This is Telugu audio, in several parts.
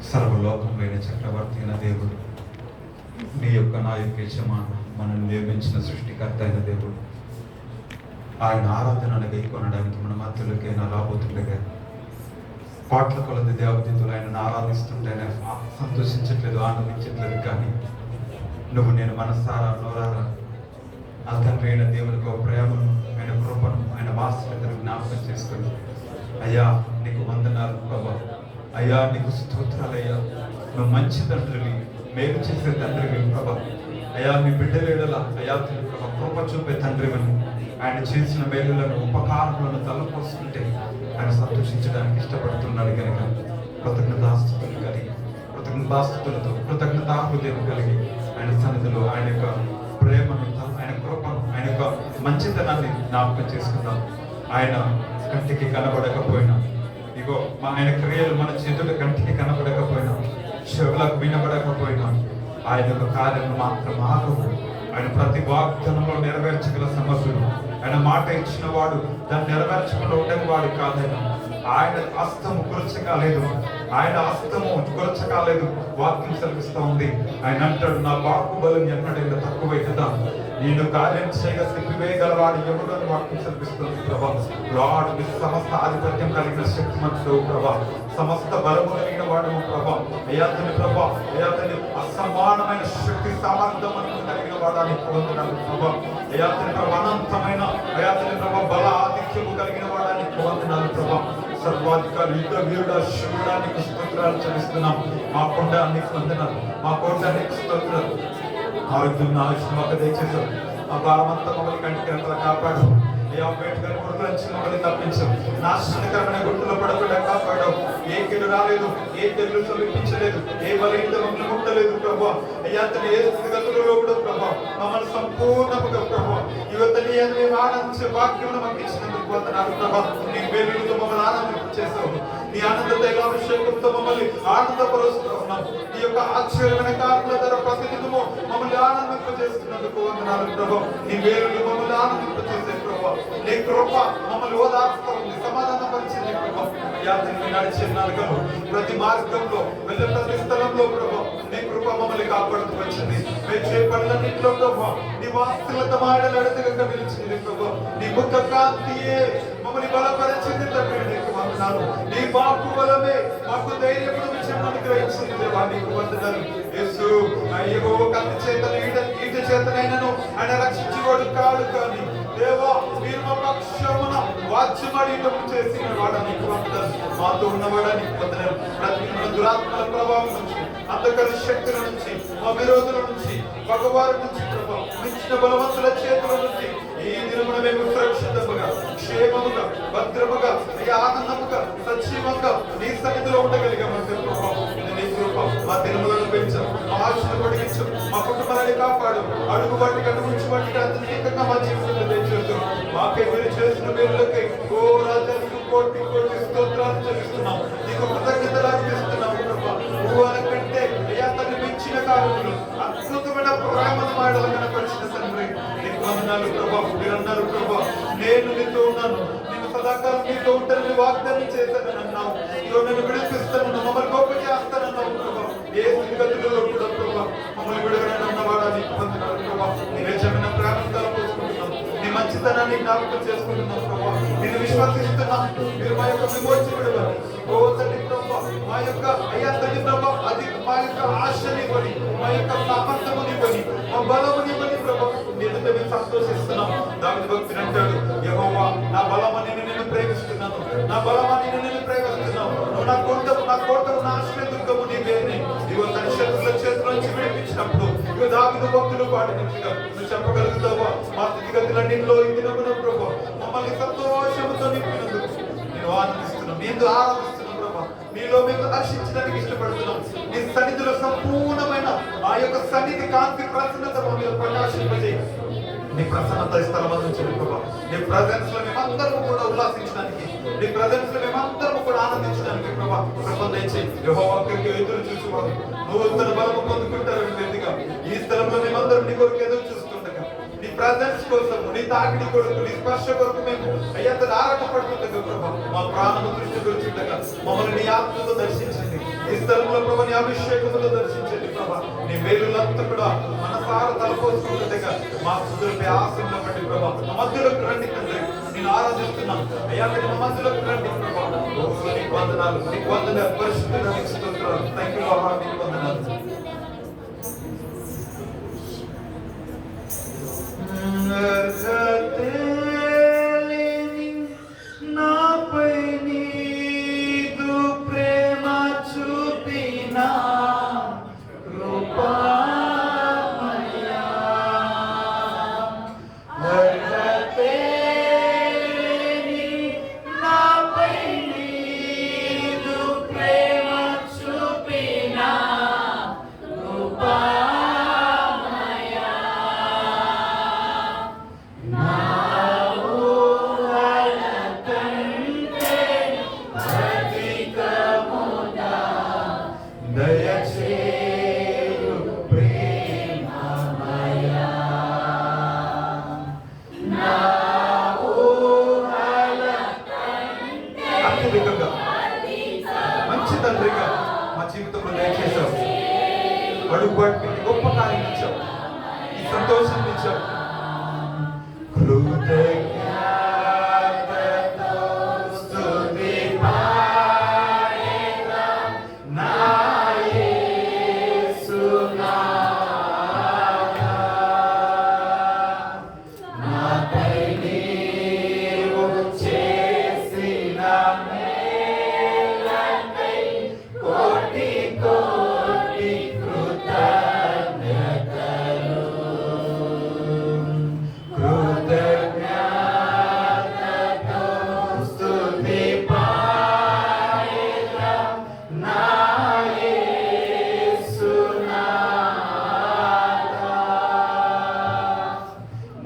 సర్వలోకమైన చక్రవర్తి అయిన దేవుడు, నీ యొక్క నా యొక్క యజమాను, మనల్ని నిర్మించిన సృష్టికర్త అయిన దేవుడు, ఆయన ఆరాధనను గైకొనడానికి మన మధ్యలోకైనా రాబోతుండగా పాటల కొలది దేవదూతులు ఆయనను ఆరాధిస్తుంటే ఆయన సంతోషించట్లేదు, ఆనందించట్లేదు. కానీ నువ్వు నేను మనసారా నోరారా ఆ తండ్రి అయిన దేవునికి ఒక ప్రేమను, ఆయన కృపను, ఆయన వాత్సల్యతను జ్ఞాపకం చేసుకొని, అయ్యా నీకు వందనాలు ప్రభా, అయ్యా నీకు స్తోత్రాలయ్యా, నువ్వు మంచి తండ్రివి, మేలు చేసే తండ్రివి ప్రభా, అయ్యా మీ బిడ్డలేడలా అయ్యా ప్రభా కృప చూపే తండ్రివని, ఆయన చేసిన మేలులను ఉపకారములను తలపోసుకుంటే ఆయన సంతోషించడానికి ఇష్టపడుతున్నాడు కనుక కృతజ్ఞతాస్తుతులు కలిగి, కృతజ్ఞతాస్తుతులతో కృతజ్ఞతాహృదయం కలిగి ఆయన సన్నిధిలో ఆయన యొక్క ప్రేమను, ఆయన కృపను, ఆయన యొక్క మంచితనాన్ని జ్ఞాపకం చేసుకుందాం. ఆయన కంటికి కనబడకపోయినా, ఇగో ఆయన క్రియలు మన చేతుల కంటికి కనబడకపోయినా, చెవులకు వినబడకపోయినా, ఆయన యొక్క కార్యం మాత్రం ఆగవు. ఆయన ప్రతి వాగ్దానంలో నెరవేర్చగల సమర్థుడు. ఆయన మాట ఇచ్చిన వాడు దాన్ని నెరవేర్చకుండా ఉండని వాడు కాదైనా. ఆయన హస్తము కురచకాలేదు, ఆయన హస్తము కురచకాలేదు. వాక్యం సెలవిస్తూ ఉంది. ఆయన అంటాడు, నా బాహుబలం ఎన్నడైనా తక్కువైతుందా, నేను కార్యం చేయగా సిప్పివేయగలవాడు ఎవడని వాక్యం సెలవిస్తుంది ప్రభా. లార్డ్, మీ సమస్త ఆధిపత్యం కలిగిన శక్తిమంతుడు ప్రభా, సమస్త బలము కలిగిన వాడు ప్రభా, అయాతని ప్రభా, అయాతని అసమానమైన శక్తి సామర్థ్యం కలిగిన వాడాన్ని పొందడానికి ప్రభా, అయాతని ప్రభా అనంతమైన అయాతని ప్రభా బల ఆధిక్యము కలిగిన వాడాన్ని పొందడానికి ప్రభా, సర్వాధికారి యుద్ధ వీరుడ శివుడానికి స్తోత్రాలు చెల్లిస్తున్నాం. మా కొండ నీకు వందనాలు, మా కోట నీకు స్తోత్రాలు. ఆరోగ్యం ఆయుష్మాక దయచేసాం. ఆ భారమంతా మమ్మల్ని కంటికి రెప్పలా కాపాడు. ఏ అంబేద్కర్ కొడుకు నుంచి మమ్మల్ని తప్పించాం. నాశనకరమైన గుట్టులో పడకుండా కాపాడావు. ఏ కిడు రాలేదు, ఏ తెగులు సమీపించలేదు, ఏ బలహీనత మమ్మల్ని ముట్టలేదు ప్రభా. అయ్యా తన ఏ స్థితిగతులలో కూడా ప్రభా మమ్మల్ని సంపూర్ణముగా ప్రభా యువతని మేము ఆనందించే భాగ్యమును మాకు ఇచ్చినందుకు వందనాలు ప్రభా. నీ వేలుతో మమ్మల్ని ఆనందించేసావు. నీ ఆనంద తైలాభిషేకంతో మమ్మల్ని ఆనందపరుస్తూ ఉన్నాం. ఈ యొక్క ఆశ్చర్యమైన కార్యాల ద్వారా ప్రతినిధుము మమ్మల్ని ఆనందింపజేస్తున్నందుకు వందనాలు ప్రభా. నీ వేలు మమ్మల్ని ఆనందింపజేసే ప్రభా. నీ కృప మమ్మల్ని ఓదార్స్తూ ఉంది, సమాధానం పరిచింది ప్రభా. యాత్రని నడిచే మార్గంలో, ప్రతి మార్గంలో, వెళ్ళే ప్రతి స్థలంలో ప్రభా నీ కృప మమ్మల్ని కాపాడుతూ వచ్చింది. మేము చేపట్లన్నింటిలో ప్రభా నీ వాత్సల్యత మాటలు అడతగా నిలిచింది ప్రభా. నీ ముఖ కాంతియే మమ్మల్ని బలపరిచింది తండ్రి. నీకు వందనాలు. నీ బాపు బలమే మాకు ధైర్యం అనుగ్రహించింది దేవా. నీకు వందనాలు. యేసు యెహోవా కత్తి చేతను ఈట చేతనైనను ఆయన రక్షించేవాడు కాడు. కానీ దేవా మీరు మా పక్షమున వాచ్యమాడి చేసిన వాడ నీకు వందనాలు. మాతో ఉన్నవాడ నీకు వందనాలు. ప్రతి దురాత్మల ప్రభావం నుంచి, అంధకార శక్తుల నుంచి, మా విరోధుల నుంచి, పగవారి నుంచి ప్రభావం మించిన బలవంతుల చేతుల నుంచి ఈ దినమున మేము సురక్షితముగా, క్షేమముగా, భద్రముగా, ఆనందముగా, సజీవంగా నీ సన్నిధిలో ఉండగలిగామంటే ప్రభావం నీ కృప మా దినములను పెంచాం, మా ఆశను పొడిగించు, మా కుటుంబాన్ని కాపాడు. అడుగు వాటికి అడుగుంచి వాటికి అత్యధికంగా మా జీవితంలో తెచ్చేస్తూ మాకే మీరు చేసిన మేలులకై ఓ రాజానికి కోటి కోటి స్తోత్రాలు చెల్లిస్తున్నాం. నీకు కృతజ్ఞతలు అర్పిస్తున్నాము ప్రభా. ఊహల కంటే తను మించిన కార్యములు, అద్భుతమైన ప్రేమను మాటలు కనపరిచిన తండ్రి నీకు వందనాలు ప్రభా. మీరు అన్నారు ప్రభా, నేను నీతో ఉన్నాను, నేను సదాకాలం నీతో ఉంటానని వాగ్దానం చేశానని అన్నావు. నన్ను విడిపిస్తాను, మమ్మల్ని గొప్ప చేస్తానన్నావు ప్రభా. ఏ స్థితిగతులలో కూడా ప్రభా మమ్మల్ని విడగనన్నవాడా నీకు వందనాలు ప్రభా. నీ నిజమైన ప్రేమను పోసుకుంటున్నాం, నీ మంచితనాన్ని జ్ఞాపకం చేసుకుంటున్నాం ప్రభా. నేను విశ్వసిస్తున్నాం మీరు మా యొక్క విమోచకుడు. ఓ తల్లి ప్రభా, మా యొక్క అయ్యా తల్లి ప్రభా, అది మా యొక్క ఆశనివ్వని, మా యొక్క సామర్థ్యమునివ్వని, మా బలమునివ్వని ప్రభా. నేను మేము సంతోషిస్తున్నాం. దాని భక్తులు అంటాడు, యెహోవా నా బలమని నేను ప్రేమిస్తున్నాను, నా బలమని నేను ప్రేమిస్తున్నాను. నువ్వు నా కోటము, నా కోటము, నా ఆశ్రయదుర్గము నీవేనే. ఇదిగో తన శత్రుల చేతుల నుంచి విడిపించినప్పుడు ఇక దావీదు భక్తులు పాడినట్టుగా నువ్వు చెప్పగలుగుతావా? మా స్థితిగతులన్నింటిలో ఈ దినమున ప్రభా మమ్మల్ని సంతోషముతో నింపినందుకు నేను ఆనందిస్తున్నాం, నేను ఆరాధిస్తున్నాం ప్రభా. నీలో మేము దర్శించడానికి ఇష్టపడుతున్నాం. నీ సన్నిధిలో సంపూర్ణమైన ఆ యొక్క సన్నిధి కాంతి ప్రసన్నత మమ్మల్ని ప్రకాశింపజేయి. నీ ప్రసన్నత స్థలం అందించండి ప్రభా. నీ ప్రజెన్స్ లో మేమందరము కూడా ఉల్లాసించడానికి, నీ ప్రజెన్స్ లో మేమందరము కూడా ఆనందించడానికి ప్రభా కృప దయచేయి. యెహోవాకి ఎదురు చూసేవారు నూతన బలము పొందుకుంటారని వ్యక్తిగా ఈ స్థలంలో మేమందరం నీ కొరకు ఎదురు చూస్తుండగా, నీ ప్రజెన్స్ కోసము, నీ తాకిడి కొరకు, నీ స్పర్శ కొరకు మేము అయ్యంత ఆరాటపడుతుండగా ప్రభా మా ప్రాణము దృష్టి గురించుండగా మమ్మల్ని నీ ఆత్మతో దర్శించండి. ఈ స్థలంలో ప్రభు నీ అభిషేకములో దర్శించండి ప్రభా. నీ వేలులంతా కూడా మనసారా తలపోసుకుంటుండగా మా సుదులపై ఆశంలో పట్టి ప్రభా మా మధ్యలోకి రండి తండ్రి. నేను ఆరాధిస్తున్నాం అయ్యా, మీరు మా మధ్యలోకి రండి ప్రభా. నీకు వందనాలు, నీకు వందనాలు పరిశుద్ధుడా, నీకు స్తోత్రాలు. థాంక్యూ లార్డ్, నీకు వందనాలు. నాపై నీదు ప్రేమ చూపినా కృపామయా, నాపై నీదు ప్రేమ చూపినా కృపామయా, నా ఊహల కంటే అధికముగా దయచేయు ప్రేమమయా, నా ఊహల కంటే అత్యధికంగా మంచి తండ్రిగా మా జీవితంలో దయచేశావు. అడుగు వాటి గొప్ప కార్యం ఇచ్చావు, ఈ సంతోషాన్ని ఇచ్చావు. కృతజ్ఞతతో స్తుతి పాడేదా నా యేసునాథా, నాపై నీవు చేసిన మేలకై కోటి కోటి కృతజ్ఞతలు. కృతజ్ఞతతో స్తుతి పాడేదా నా యేసునాథా,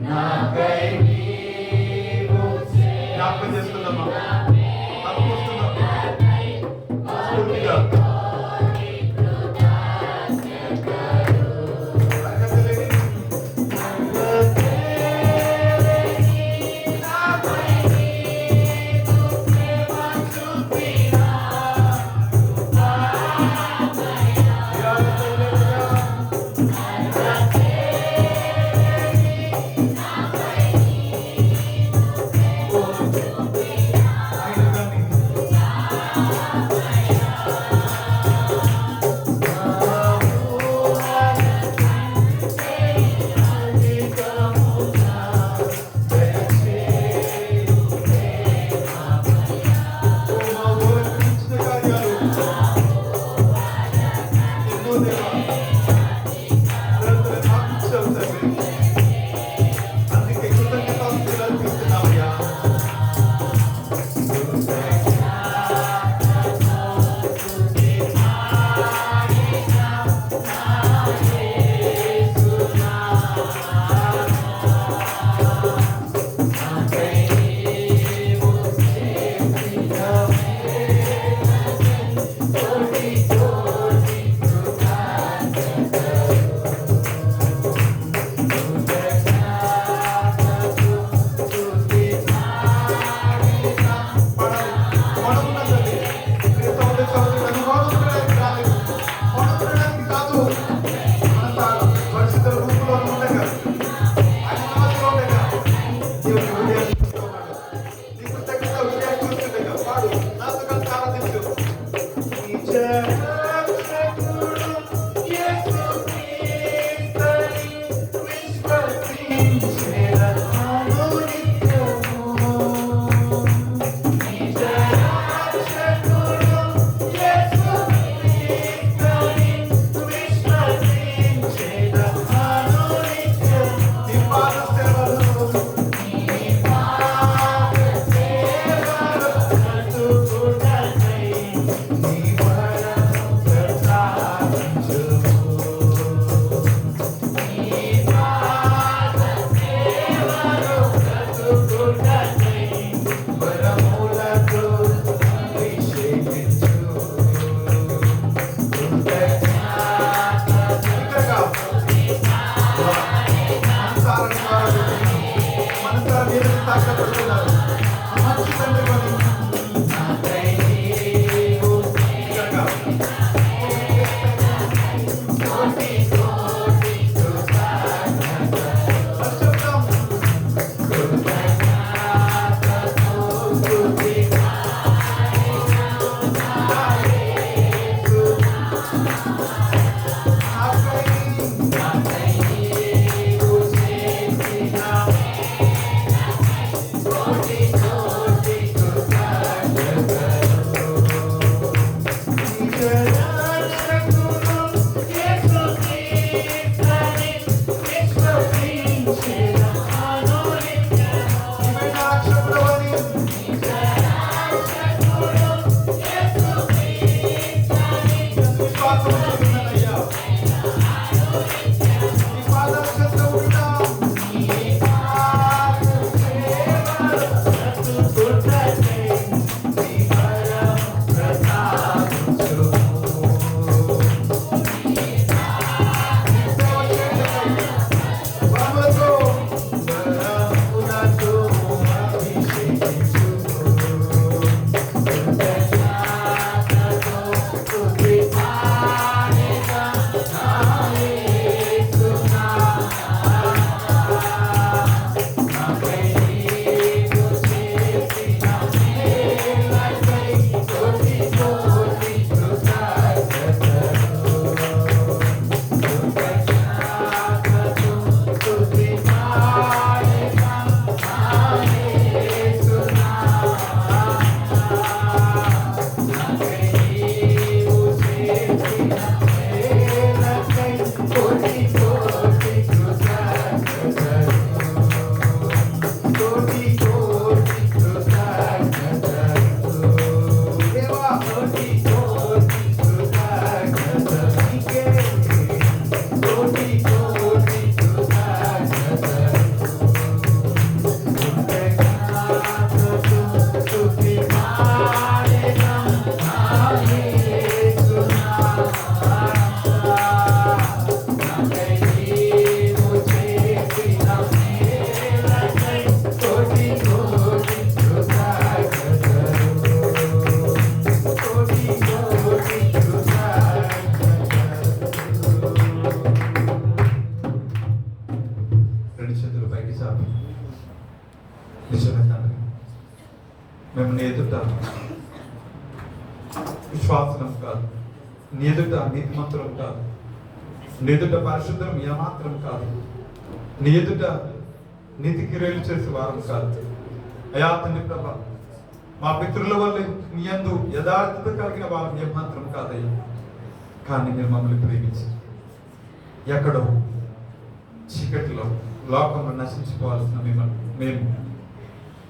నాకై నీవు జ్ఞాపకం చేస్తున్నామా, అనుకుంటున్నామా స్ఫూర్తిగా మేము నీ ఎదుట విశ్వాసం కాదు, నీ ఎదుట నీతిమంతులం కాదు, నీ ఎదుట పరిశుద్ధం ఏమాత్రం కాదు, నీ ఎదుట నీతి క్రియలు చేసే వారం కాదు. అయా తండ్రి ప్రభా, మా పితృల వల్లే నీ యందు యథార్థత కలిగిన వారం ఏమాత్రం కాదయ్యా. కానీ మీరు మమ్మల్ని ప్రేమించి ఎక్కడో చీకటిలో లోకంలో నశించుకోవాల్సిన మేము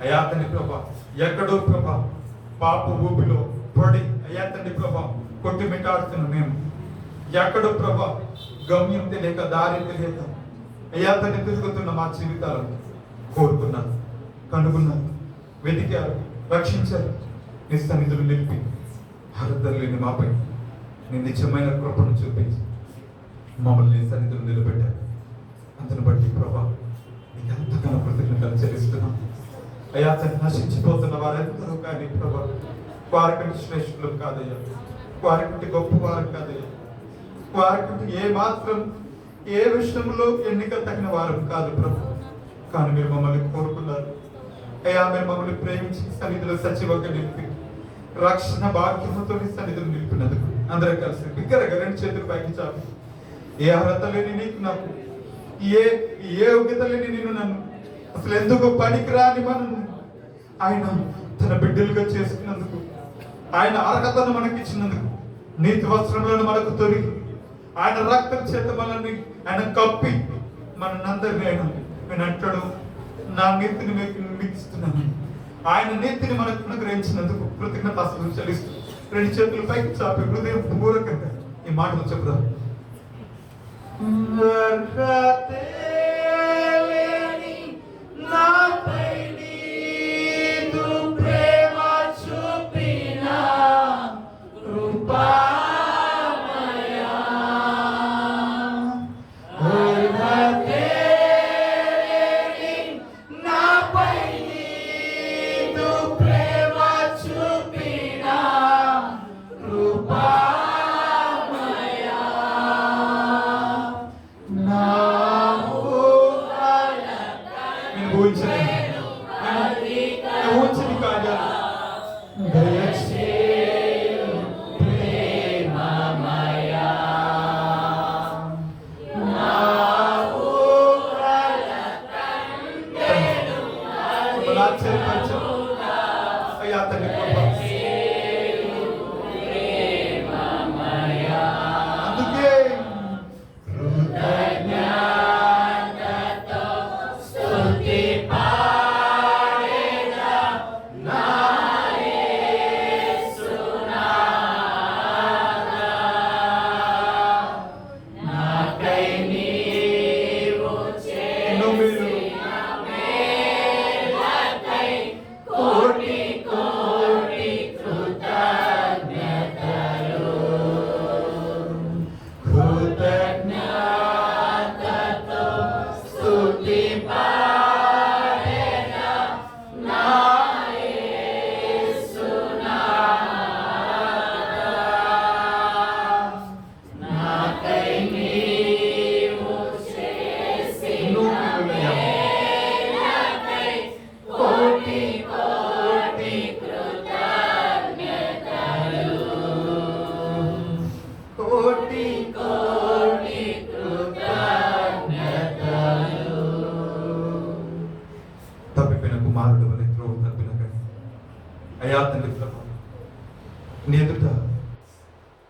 అయా తండ్రి ప్రభా, ఎక్కడో ప్రభా పాప ఊపిలో పడి అయా తండ్రి ప్రభా కొట్టిమిట్టాడుతున్న మేము ఎక్కడో ప్రభా గమ్యం తెలియక దారి తెలియక అయా తండ్రి తిరుగుతున్న మా జీవితాలు కోరుకున్నారు, కనుగొన్నారు, వెతికారు, రక్షించారు. నీ సన్నిధులు నిలిపి హరతల్లిని మాపై నీ నిజమైన కృపను చూపించి మమ్మల్ని నీ సన్నిధులు నిలబెట్టారు. అందును బట్టి ప్రభా నీకు ఎంతగానో కృతజ్ఞతలు చెల్లిస్తున్నాం. అయ్యా తండ్రి, నశించిపోతున్న వారెందరూ కానీ ప్రభా వారికంటే శ్రేష్ఠులు కాదయ్యా, వారికంటే గొప్ప వారు కాదయ్యా, వారికంటే ఏ మాత్రం ఏ విషయంలో ఎన్నిక తగిన వారు కాదు ప్రభు. కానీ మీరు మమ్మల్ని కోరుకున్నారు అయ్యా, మీరు మమ్మల్ని ప్రేమించి సన్నిధిలో సచివంగా నిలిపి రక్షణ భాగ్యముతో సన్నిధిలో నిలిపినందుకు అందరూ కలిసి బిగ్గరగా రెండు చేతులు పైకి చాపి, ఏ అర్హత లేని నీకు నాకు, ఏ యోగ్యత లేని నేను నన్ను అసలు ఎందుకు పనికిరాని మనల్ని ఆయన తన బిడ్డలుగా చేసుకున్నందుకు, ఆయన అర్హతను మనకిచ్చినందుకు, నీతి వస్త్రములను మనకు తొలగి ఆయన రక్తం చేత మనల్ని ఆయన కప్పి మనందరినీ ఆయన అంటాడు, నా నీతిని మీకు ఇస్తున్నాను. ఆయన నీతిని మనకు అనుగ్రహించినందుకు కృతజ్ఞతాస్తుతులు చెల్లిస్తూ రెండు చేతులు పైకి చాపి హృదయం పూర్వకంగా ఈ మాటలు చెప్తాను.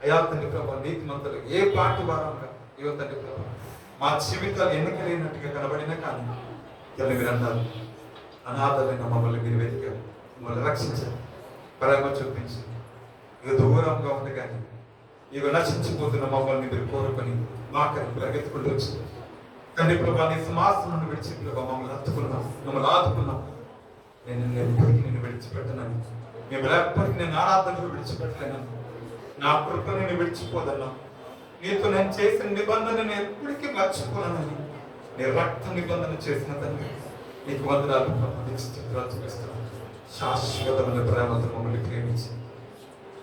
అయా తండ్రి ప్రభా, నీతిమంతులు ఏ పాటి వారంగా ఇవ్వ తండ్రి ప్రభా, మా జీవితాలు ఎన్నికలేనట్టుగా కనబడినా కానీ తల్లి మీరు అన్నారు, అనాథలైన మమ్మల్ని మీరు వెతికారు, మమ్మల్ని రక్షించారు, ప్రేమ చూపించి ఇక దూరంగా ఉంది కానీ ఇక నశించిపోతున్న మమ్మల్ని మీరు కోరుకొని మాకని పరిగెత్తుకుంటూ వచ్చి తండ్రి ప్రభా, నీ సింహాసనం విడిచి ప్రభా మమ్మల్ని హత్తుకున్నాం, మమ్మల్ని ఆదుకున్నాం. నేను ఎప్పటికీ నేను విడిచిపెట్టనని, మేము ఎప్పటికీ నేను ఆరాధనలు విడిచిపెట్టలేను, నా కృప నేను విడిచిపోదన్నా, నీతో నేను చేసిన నిబంధన నేను ఎప్పటికీ మర్చిపోనని నీ రక్త నిబంధన చేసిన తండ్రి నీకు వందనాలు చూపిస్తాను. శాశ్వతమైన ప్రేమతో మమ్మల్ని ప్రేమించి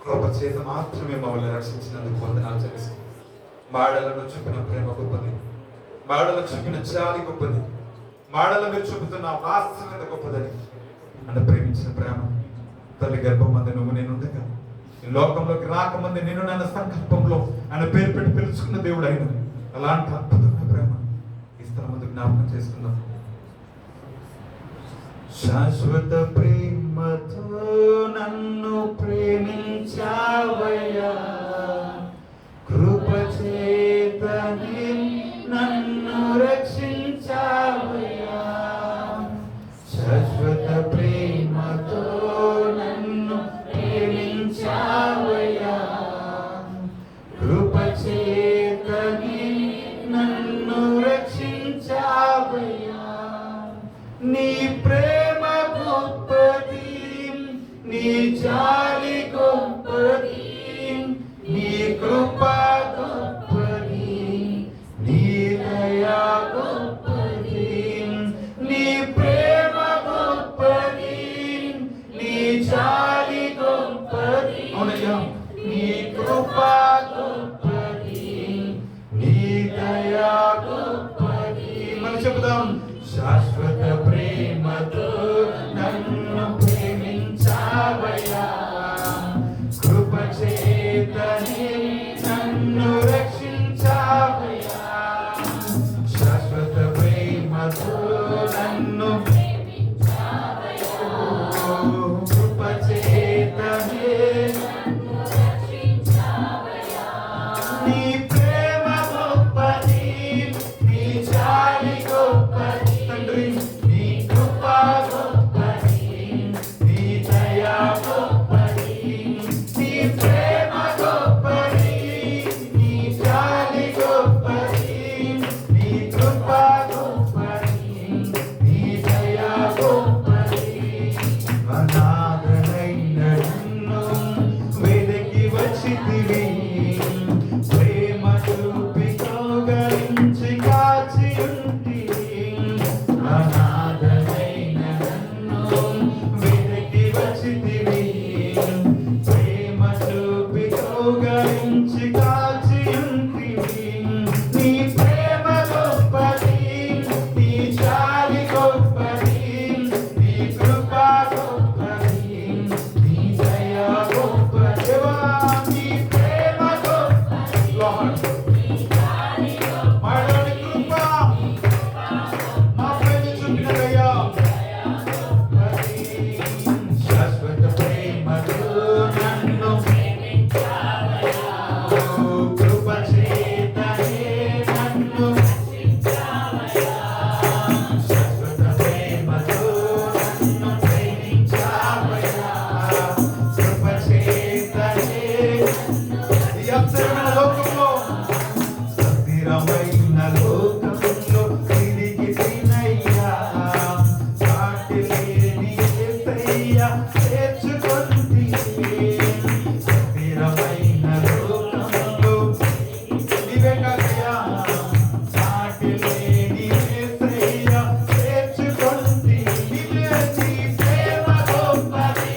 కృప చేత మాత్రమే మమ్మల్ని రక్షించినందుకు వందనాలు చెల్లిస్తాం. మాడలను చూపిన ప్రేమ గొప్పది, మాడలు చూపిన జాలి గొప్పది, మాడల మీరు చూపుతున్న వాస్తవత గొప్పదని నన్ను ప్రేమించిన ప్రేమ తల్లి గర్భమంది నువ్వు నేనుండగా ఈ లోకంలోకి రాకమంది నేను నన్న సంకల్పంలో ఆయన పేరు పెట్టి పిలుచుకున్న దేవుడు అయిన అలాంటి అద్భుతమైన ప్రేమ ఈ స్థలం ముందు జ్ఞాపకం చేసుకుందాం. శాశ్వత ప్రేమతో నన్ను ప్రేమించావయ్యా, కృప చేతనే నన్ను రక్షించావయ్యా, శాశ్వత ప్రేమతో నన్ను ప్రేమించావయ్యా, కృప చేతనే నన్ను రక్షించావయ్యా. నీ ప్రేమ గొప్పది, నీ జాలి గొప్పది, నీ కృప గొప్పది, నీ దయా గొప్పది, నీ ప్రేమ గొప్పది, నీ జాలి గొప్పది, నీ కృప గొప్పది, నీ దయా గొప్పది. మనం చెబుదాం, శాశ్వత ప్రేమతో నన్ను ప్రేమించావయ్యా, కృప చేతనే నన్ను రక్షించావయ్యా, శాశ్వత ప్రేమతో నన్ను ప్రేమించావయ్యా, కృప చేతనే నన్ను రక్షించావయ్యా. నీ ప్రేమ గొప్పది, నీ జాలి గొప్పది, నీ కృప గొప్పది, నీ దయా గొప్పది, నీ ప్రేమ గొప్పది, నీ జాలి గొప్పది, నీ కృప గొప్పది, నీ దయా గొప్పది. అనాథనైన నన్ను వెదకి వచ్చితివి, ప్రేమ చూపి కౌగలించి కాచి ఉంటివి. అనాథనైన నన్ను వెదకి వచ్చితివి, ప్రేమ చూపి కౌగలించి కాచి ఉంటివి. నీ ప్రేమ గొప్పది, నీ జాలి గొప్పది, నీ కృప గొప్పది, నీ దయా గొప్పది. నీ ప్రేమ గొప్పది, నీ జాలి గొప్పది, మాలోని కృప మా ప్రేమ చూపిన దయా గొప్పది. శాశ్వత ప్రేమతో నన్ను ప్రేమించావయ్యా, కృప చేతనే నన్ను రక్షించావయ్యా, శాశ్వత ప్రేమతో నన్ను ప్రేమించావయ్యా, కృప చేతనే ఈ అప్సరమైన లోకంలో స్థిరమైన లోకంలో తిరిగి తినయ్యా, సాటి లేని యేసయ్యా చేర్చుకొంటివి. స్థిరమైన లోకంలో నీవే కాదయ్యా, సాటి లేని యేసయ్యా చేర్చుకొంటివి. నీ ప్రేమ గొప్పది,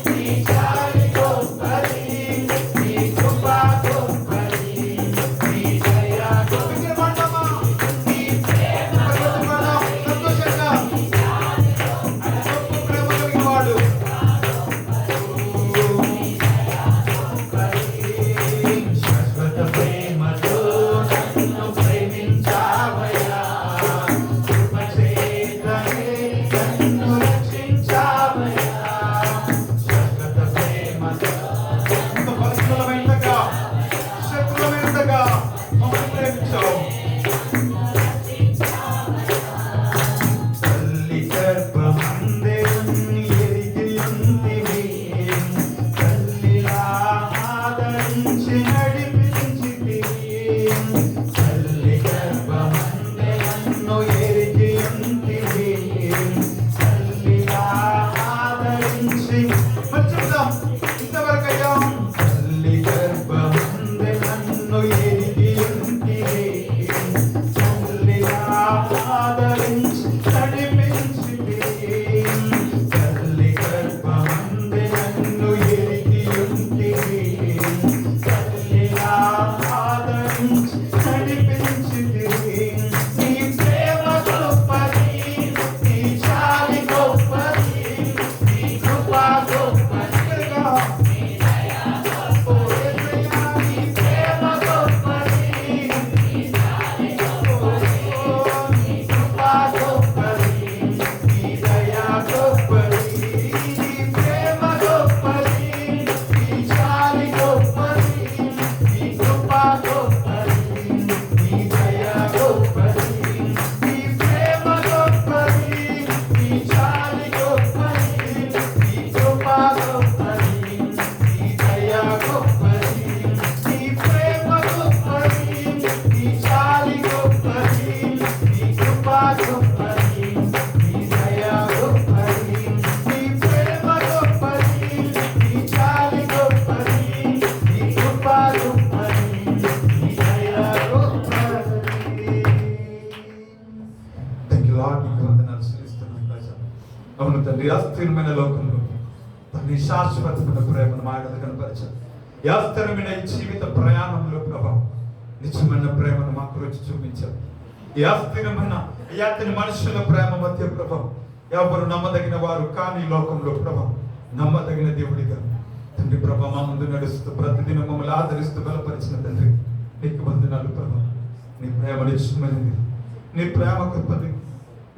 నీ జాలి గొప్పది, నీ కృప గొప్పది, రక్షించావు. తల్లి గర్భమందే ఎరిగి ఉంటివి, తల్లిలా ఆదరించి నడిపించితివి. తల్లి గర్భమందే నన్ను ఎరిగి ఉంటివి, తల్లిలా ఆదరించి చెప్తాం ఇంతవరకు అయ్యా. తల్లి గర్భమందే నన్ను ఎరిగి ఉంటివి, తల్లిలా ఆదరించి నడిపించితివి. తల్లి గర్భమందే నన్ను ఎరిగి ఉంటివి, తల్లిలా ఆదరించి నడిపించితివి. నీ ప్రేమ గొప్పది, నీ జాలి గొప్పది, నీ కృప గొప్పది. నీ ప్రేమ గొప్పది, నీ జాలి గొప్పది, నీ కృప గొప్పది, నీ దయ గొప్పది. నీ ప్రేమ గొప్పది, నీ జాలి గొప్పది, నీ కృప గొప్పది, నీ దయ గొప్పది. నీ ప్రేమ గొప్పది, నీ జాలి గొప్పది, నీ కృప గొప్పది, నీ దయ గొప్పది. నీ ప్రేమ గొప్పది, నీ జాలి గొప్పది, నీ కృప గొప్పది, నీ దయ గొప్పది. నీ ప్రేమ గొప్పది, నీ జాలి గొప్పది, నీ కృప గొప్పది, నీ దయ గొప్పది. Thank you lord. నీకు వందనాలు చెల్లిస్తున్నాను రాజా. అవును తండ్రి, అస్థిరమైన లోకంలో తండ్రి శాశ్వతమైన ప్రేమను మా ఎడల కనపరచారు. ఈ అస్థిరమైన ఈ జీవిత ప్రయాణంలో ప్రభావం నిజమైన ప్రేమను మాకు రుచి చూపించారు. ఈ అస్థిరమైన ఈ అతని మనుషుల ప్రేమ మధ్య ప్రభావం ఎవరు నమ్మదగిన వారు కానీ లోకంలో ప్రభావం నమ్మదగిన దేవుడిగా తండ్రి ప్రభా మా ముందు నడుస్తూ ప్రతిదినం మమ్మల్ని ఆదరిస్తూ బలపరిచిన తండ్రి నీకు వందనాలు ప్రభావం. నీ ప్రేమ నిజమైనది, నీ ప్రేమ గొప్పది,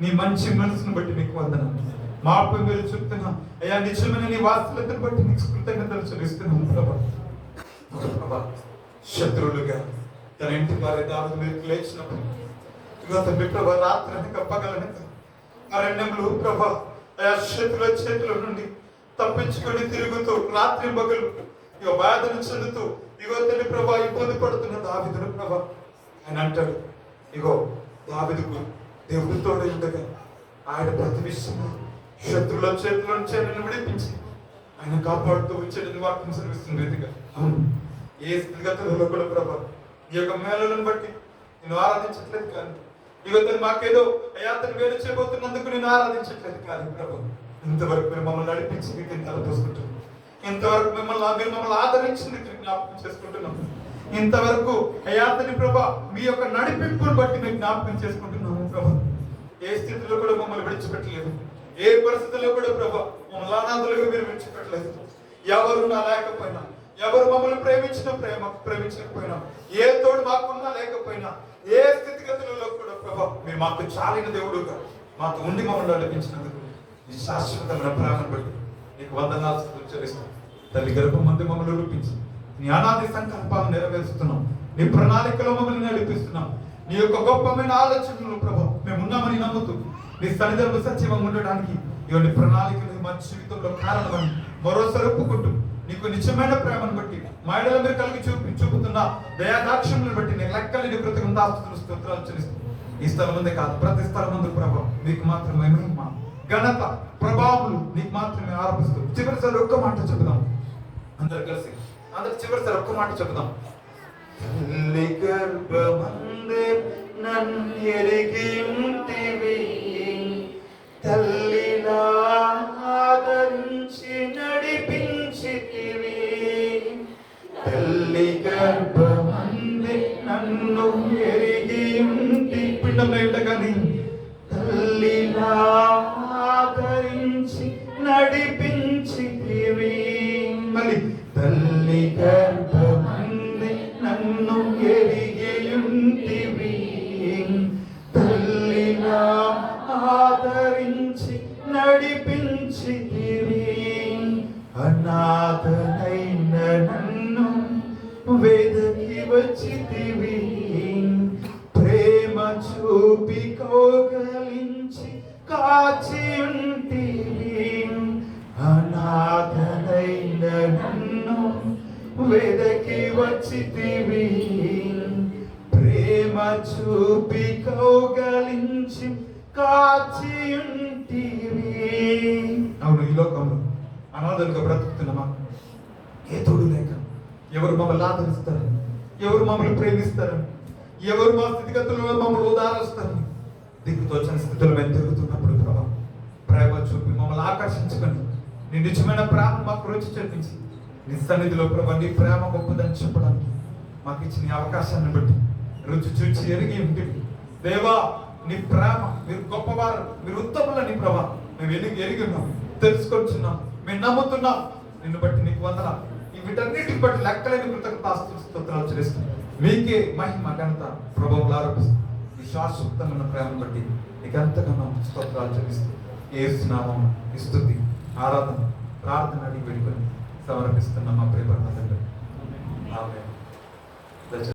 నీ మంచి మనసును బట్టి నీకు వందనాలు. మాపై మీరు చెప్తున్నా అయ్యా, నిజమైన నీ వాస్తవతను బట్టి నీకు కృతజ్ఞతలు చెల్లిస్తున్నాము ప్రభా. ప్రభా శత్రువులుగా తన ఇంటి వారి దారులు మీరు లేచినప్పుడు ఇగో తండ్రి ప్రభా రాత్రి అనక పగలనక అరణ్యంలో ప్రభా అయా శత్రుల చేతుల నుండి తప్పించుకొని తిరుగుతూ రాత్రి పగలు ఇగో బాధను చెందుతూ ఇగో తండ్రి ప్రభా ఇబ్బంది పడుతున్న దావీదును ప్రభా ఆయన అంటాడు, ఇగో దావీదుకు దేవుడు తోడై ఉండగా ఆయన ప్రతి విషయంలో శత్రుల చేతుల నుంచి ఆయనను విడిపించి ఆయన కాపాడుతూ వచ్చేటది వాక్యం సెలవిస్తుంది రీతిగా. అవును, ఏ స్థితిగతులలో కూడా ప్రభా ఈ యొక్క మేళలను బట్టి నేను ఆరాధించట్లేదు కానీ ఇగో తను మాకేదో అయ్యా అతను వేలు చేయబోతున్నందుకు నేను ఆరాధించట్లేదు కానీ ప్రభా ఇంతవరకు మీరు మమ్మల్ని నడిపించి మీకు తలపోసుకుంటున్నాం. ఇంతవరకు మీరు మమ్మల్ని ఆదరించింది జ్ఞాపకం చేసుకుంటున్నాం. ఇంతవరకు అయ్యా అతని ప్రభా మీ యొక్క నడిపింపును బట్టి మేము జ్ఞాపకం చేసుకుంటున్నాము ప్రభా. ఏ స్థితిలో కూడా మమ్మల్ని విడిచిపెట్టలేదు, ఏ పరిస్థితుల్లో కూడా ప్రభా మమ్మల్ని అనాథలుగా మీరు విడిచిపెట్టలేదు. ఎవరు నా లేకపోయినా, ఎవరు మమ్మల్ని ప్రేమించకపోయినా, ఏ తోడు మాకున్నా లేకపోయినా, ఏ స్థితిగతులలో కూడా ప్రభా మీరు మాకు చాలిన దేవుడుగా మాకు ఉండి మమ్మల్ని నడిపించినందుకు ఈ శాశ్వతమైన ప్రేమను బట్టి నీకు వందనాలు చెల్లిస్తాం. తల్లి గర్భం మంది మమ్మల్ని రూపించి నీ అనాది సంకల్పాలను నెరవేరుస్తున్నాం. నీ ప్రణాళికలో మమ్మల్ని నడిపిస్తున్నాం. నీ యొక్క గొప్పమైన ఆలోచనలు ప్రభావం మేము ఉన్నామని నమ్ముతూ నీ సన్నిధిలో సత్యంగా ఉండడానికి ఇవన్నీ ప్రణాళికలు మా జీవితంలో కారణమని మరోసారి ఒప్పుకుంటూ నీకు నిజమైన ప్రేమను బట్టి మా ఎడల మీరు కలిగి చూపుతున్న దయాదాక్షములను బట్టి నేను లెక్కలేని కృతజ్ఞతాస్తుతులు స్తోత్రాలు చెల్లిస్తాను. ఈ స్థలం ముందే కాదు ప్రతి స్థలం ముందు ప్రభావం నీకు మాత్రమే మహిమ ఘనత ప్రభావములు నీకు మాత్రమే ఆరోపిస్తూ చివరిసారి ఒక్క మాట చెబుదాం అందరు కలిసి. అందరు చివరిసారి ఒక్క మాట చెబుదాం. తల్లి గర్భమందే నన్ను ఎరిగి ఉంటివి, తల్లిలా ఆదరించి నడిపించితివి. తల్లి గర్భమందే నన్ను ఎరిగి ఉంటి పిండంలో ఉండగాని తల్లిలా ఆదరించి నడిపించితివి. మళ్ళీ తల్లి గర్భమందే నన్ను ఎరిగి ఉంటివి, తల్లిలా ఆదరించి నడిపించితివి. అనాథనైన నన్ను వెదకి వచ్చితివి, చూపి కౌగలించి కాచి ఉంటివి, అనాథనైన నన్ను వెదకి వచ్చితివి. ప్రేమ చూపి కౌగలించి కాచి ఉంటివి. అవును, ఈ లోకంలో అనాథలుగా బ్రతుకుతున్నామా? ఏ తోడు లేక, ఎవరు మమ్మల్ని ఆదరిస్తారు, ఎవరు మమ్మల్ని ప్రేమిస్తారు, ఎవరు మా స్థితిగతుల్లో మమ్మల్ని ఉదాహరిస్తారు? దిక్కుతోచని స్థితిలో మేము తిరుగుతున్నప్పుడు ప్రభా, ప్రేమ చూపి మమ్మల్ని ఆకర్షించుకొని నీ నిజమైన ప్రేమ మాకు రుచి చూపించి నీ సన్నిధిలో ప్రభా నీ ప్రేమ గొప్పదని చెప్పడానికి మాకు ఇచ్చిన అవకాశాన్ని బట్టి రుచి చూచి ఎరిగి ఉంటుంది. దేవా, నీ ప్రేమ, మీరు గొప్పవారు, మీరు ఉత్తములని ప్రభా మేము ఎరిగి ఉన్నాం, తెలుసుకొచ్చున్నాం, మేము నమ్ముతున్నాం. నిన్ను బట్టి నీకు వందనాలు. ఈ వీటన్నిటిని బట్టి లెక్కలేని కృతజ్ఞతాస్తుతులు స్తోత్రాలు చెల్లిస్తున్నాం. మీకే మహిమ ఘనత ప్రభావాలు ఆరోపిస్తాం. ఈ శాశ్వతమైన ప్రేమను బట్టి నీకు ఎంతగానో స్తోత్రాలు చెల్లిస్తాం. యేసు నామం స్తుతి, ఆరాధన, ప్రార్థన అడిగి వేడుకొని సమర్పిస్తున్నాం మా ప్రియ తండ్రి. ఆమేన్.